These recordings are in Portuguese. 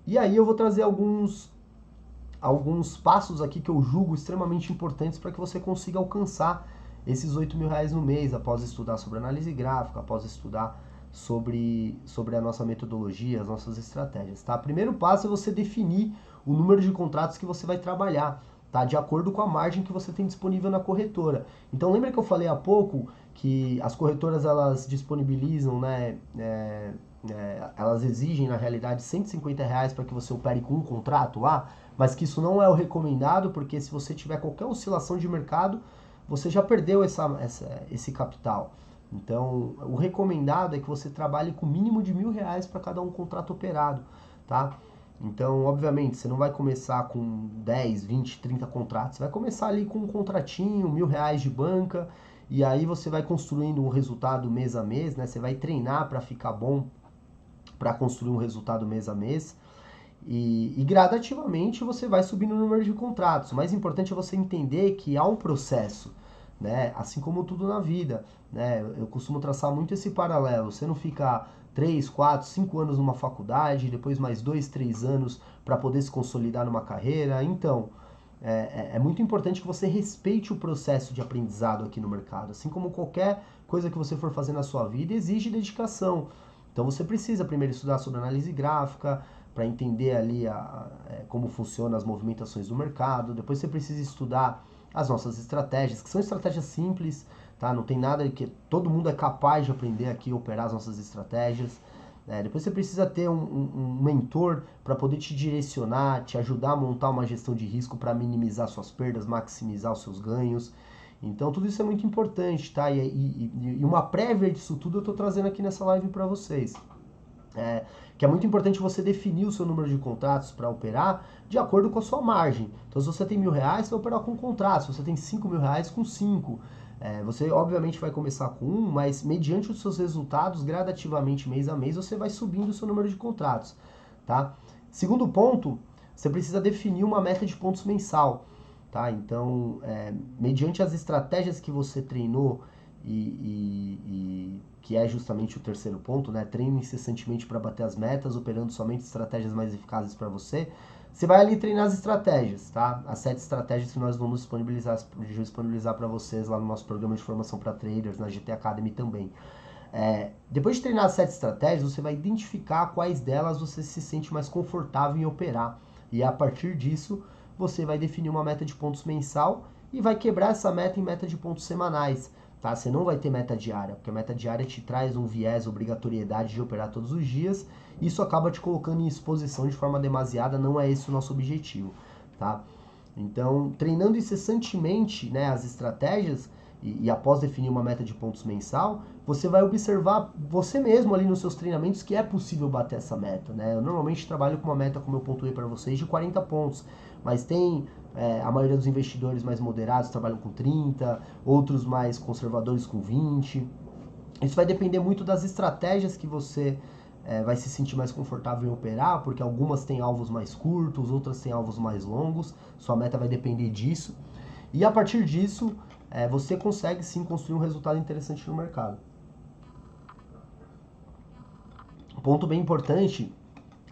E aí eu vou trazer alguns passos aqui que eu julgo extremamente importantes para que você consiga alcançar esses R$ 8.000 no mês, após estudar sobre análise gráfica, após estudar sobre a nossa metodologia, as nossas estratégias, tá? Primeiro passo é você definir o número de contratos que você vai trabalhar, tá? De acordo com a margem que você tem disponível na corretora. Então lembra que eu falei há pouco que as corretoras elas disponibilizam, né? Elas exigem na realidade R$ 150 para que você opere com um contrato lá, mas que isso não é o recomendado, porque se você tiver qualquer oscilação de mercado, você já perdeu esse capital. Então, o recomendado é que você trabalhe com mínimo de R$ 1.000 para cada um contrato operado, tá? Então, obviamente, você não vai começar com 10, 20, 30 contratos. Você vai começar ali com um contratinho, R$ 1.000 de banca, e aí você vai construindo um resultado mês a mês, né? Você vai treinar para ficar bom, para construir um resultado mês a mês. E gradativamente você vai subindo o número de contratos. O mais importante é você entender que há um processo, né? Assim como tudo na vida, né? Eu costumo traçar muito esse paralelo. Você não fica 3, 4, 5 anos numa faculdade, depois mais 2, 3 anos para poder se consolidar numa carreira. Então, é muito importante que você respeite o processo de aprendizado aqui no mercado. Assim como qualquer coisa que você for fazer na sua vida, exige dedicação. Então você precisa primeiro estudar sobre análise gráfica, para entender ali como funcionam as movimentações do mercado. Depois você precisa estudar as nossas estratégias, que são estratégias simples, tá? Não tem nada que todo mundo é capaz de aprender aqui a operar as nossas estratégias. Depois você precisa ter um mentor para poder te direcionar, te ajudar a montar uma gestão de risco para minimizar suas perdas, maximizar os seus ganhos. Então tudo isso é muito importante, tá? E uma prévia disso tudo eu estou trazendo aqui nessa live para vocês. Que é muito importante você definir o seu número de contratos para operar de acordo com a sua margem. Então, se você tem R$ 1.000, você vai operar com um contrato. Se você tem R$ 5.000, com 5. Você, obviamente, vai começar com um, mas mediante os seus resultados, gradativamente, mês a mês, você vai subindo o seu número de contratos. Tá? Segundo ponto, você precisa definir uma meta de pontos mensal. Tá? Então, mediante as estratégias que você treinou e que é justamente o terceiro ponto, né? Treine incessantemente para bater as metas, operando somente estratégias mais eficazes para você. Você vai ali treinar as estratégias, tá? As 7 estratégias que nós vamos disponibilizar para vocês lá no nosso programa de formação para traders, na GT Academy também. Depois de treinar as 7 estratégias, você vai identificar quais delas você se sente mais confortável em operar. E a partir disso, você vai definir uma meta de pontos mensal e vai quebrar essa meta em meta de pontos semanais. Tá? Você não vai ter meta diária, porque a meta diária te traz um viés, obrigatoriedade de operar todos os dias. Isso acaba te colocando em exposição de forma demasiada, não é esse o nosso objetivo. Tá? Então, treinando incessantemente, né, as estratégias e após definir uma meta de pontos mensal, você vai observar você mesmo ali nos seus treinamentos que é possível bater essa meta. Né? Eu normalmente trabalho com uma meta, como eu pontuei para vocês, de 40 pontos, mas tem a maioria dos investidores mais moderados trabalham com 30, outros mais conservadores com 20. Isso vai depender muito das estratégias que você vai se sentir mais confortável em operar, porque algumas têm alvos mais curtos, outras têm alvos mais longos. Sua meta vai depender disso. E a partir disso, você consegue sim construir um resultado interessante no mercado. Um ponto bem importante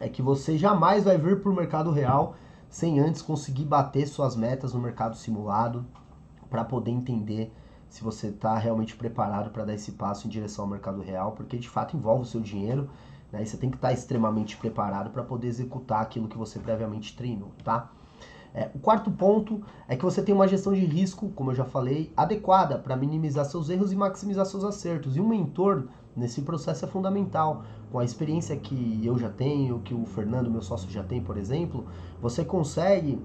é que você jamais vai vir para o mercado real sem antes conseguir bater suas metas no mercado simulado, para poder entender se você está realmente preparado para dar esse passo em direção ao mercado real, porque de fato envolve o seu dinheiro, né? E você tem que estar extremamente preparado para poder executar aquilo que você previamente treinou, tá? O quarto ponto é que você tem uma gestão de risco, como eu já falei, adequada para minimizar seus erros e maximizar seus acertos. E um mentor nesse processo é fundamental. Com a experiência que eu já tenho, que o Fernando, meu sócio, já tem, por exemplo, você consegue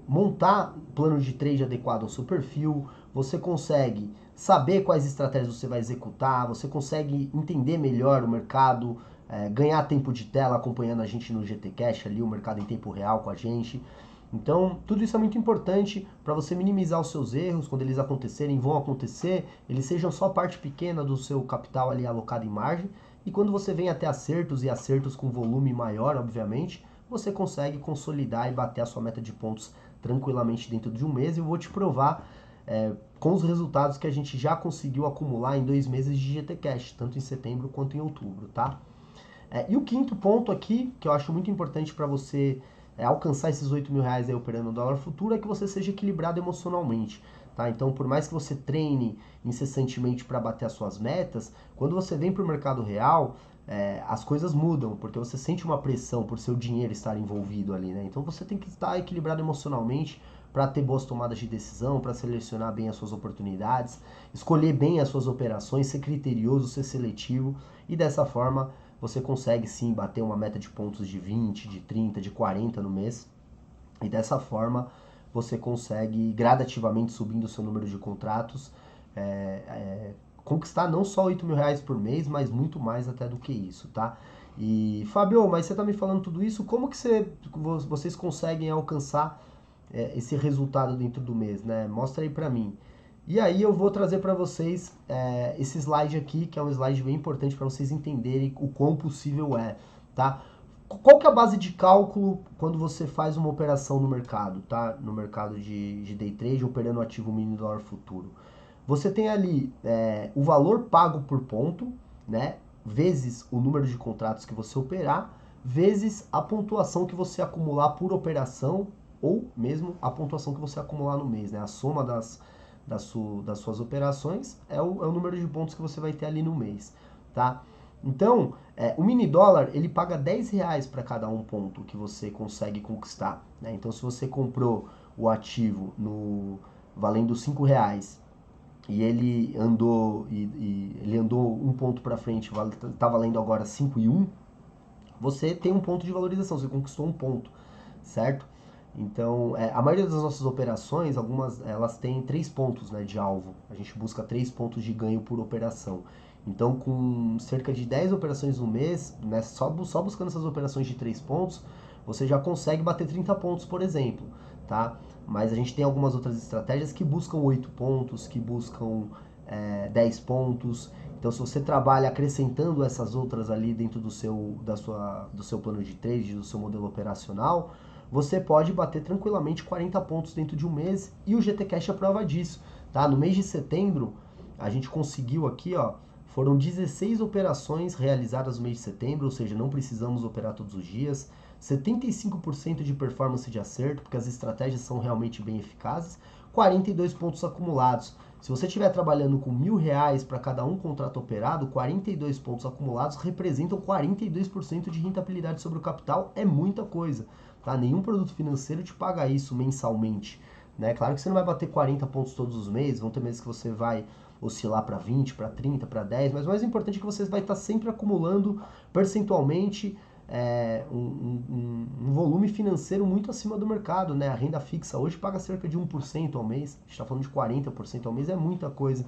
montar plano de trade adequado ao seu perfil, você consegue saber quais estratégias você vai executar, você consegue entender melhor o mercado, ganhar tempo de tela acompanhando a gente no GT Cash ali, o mercado em tempo real com a gente. Então, tudo isso é muito importante para você minimizar os seus erros quando eles acontecerem, vão acontecer, eles sejam só parte pequena do seu capital ali alocado em margem, e quando você vem até acertos e acertos com volume maior, obviamente, você consegue consolidar e bater a sua meta de pontos tranquilamente dentro de um mês. E eu vou te provar com os resultados que a gente já conseguiu acumular em 2 meses de GT Cash, tanto em setembro quanto em outubro, tá? E o quinto ponto aqui, que eu acho muito importante para você alcançar esses 8 mil reais aí operando no dólar futuro, é que você seja equilibrado emocionalmente. Tá? Então, por mais que você treine incessantemente para bater as suas metas, quando você vem para o mercado real, as coisas mudam, porque você sente uma pressão por seu dinheiro estar envolvido ali, né? Então você tem que estar equilibrado emocionalmente para ter boas tomadas de decisão, para selecionar bem as suas oportunidades, escolher bem as suas operações, ser criterioso, ser seletivo, e dessa forma você consegue sim bater uma meta de pontos de 20, de 30, de 40 no mês, e dessa forma você consegue gradativamente subindo o seu número de contratos, conquistar não só 8 mil reais por mês, mas muito mais até do que isso, tá? E Fábio, mas você tá me falando tudo isso, como que vocês conseguem alcançar esse resultado dentro do mês, né? Mostra aí pra mim. E aí eu vou trazer para vocês esse slide aqui, que é um slide bem importante para vocês entenderem o quão possível é, tá? Qual que é a base de cálculo quando você faz uma operação no mercado, tá? No mercado de day trade, operando ativo mini dólar futuro. Você tem ali o valor pago por ponto, né? Vezes o número de contratos que você operar, vezes a pontuação que você acumular por operação, ou mesmo a pontuação que você acumular no mês, né? A soma das suas operações é o número de pontos que você vai ter ali no mês, tá? Então, o mini dólar, ele paga 10 reais para cada um ponto que você consegue conquistar, né? Então, se você comprou o ativo valendo 5 reais e ele andou um ponto para frente, tá valendo agora 5,1, você tem um ponto de valorização, você conquistou um ponto, certo? Então, a maioria das nossas operações, algumas elas têm 3 pontos, né, de alvo. A gente busca 3 pontos de ganho por operação. Então, com cerca de 10 operações no mês, né, só buscando essas operações de 3 pontos, você já consegue bater 30 pontos, por exemplo, tá? Mas a gente tem algumas outras estratégias que buscam 8 pontos, que buscam 10 pontos. Então, se você trabalha acrescentando essas outras ali dentro do seu plano de trade, do seu modelo operacional, você pode bater tranquilamente 40 pontos dentro de um mês, e o GT Cash é prova disso, tá? No mês de setembro, a gente conseguiu aqui, ó, foram 16 operações realizadas no mês de setembro, ou seja, não precisamos operar todos os dias, 75% de performance de acerto, porque as estratégias são realmente bem eficazes, 42 pontos acumulados. Se você estiver trabalhando com R$1.000 para cada um contrato operado, 42 pontos acumulados representam 42% de rentabilidade sobre o capital, é muita coisa. Tá? Nenhum produto financeiro te paga isso mensalmente. Né? Claro que você não vai bater 40 pontos todos os meses, vão ter meses que você vai oscilar para 20, para 30, para 10, mas o mais importante é que você vai estar sempre acumulando percentualmente um volume financeiro muito acima do mercado. Né? A renda fixa hoje paga cerca de 1% ao mês, a gente está falando de 40% ao mês, é muita coisa.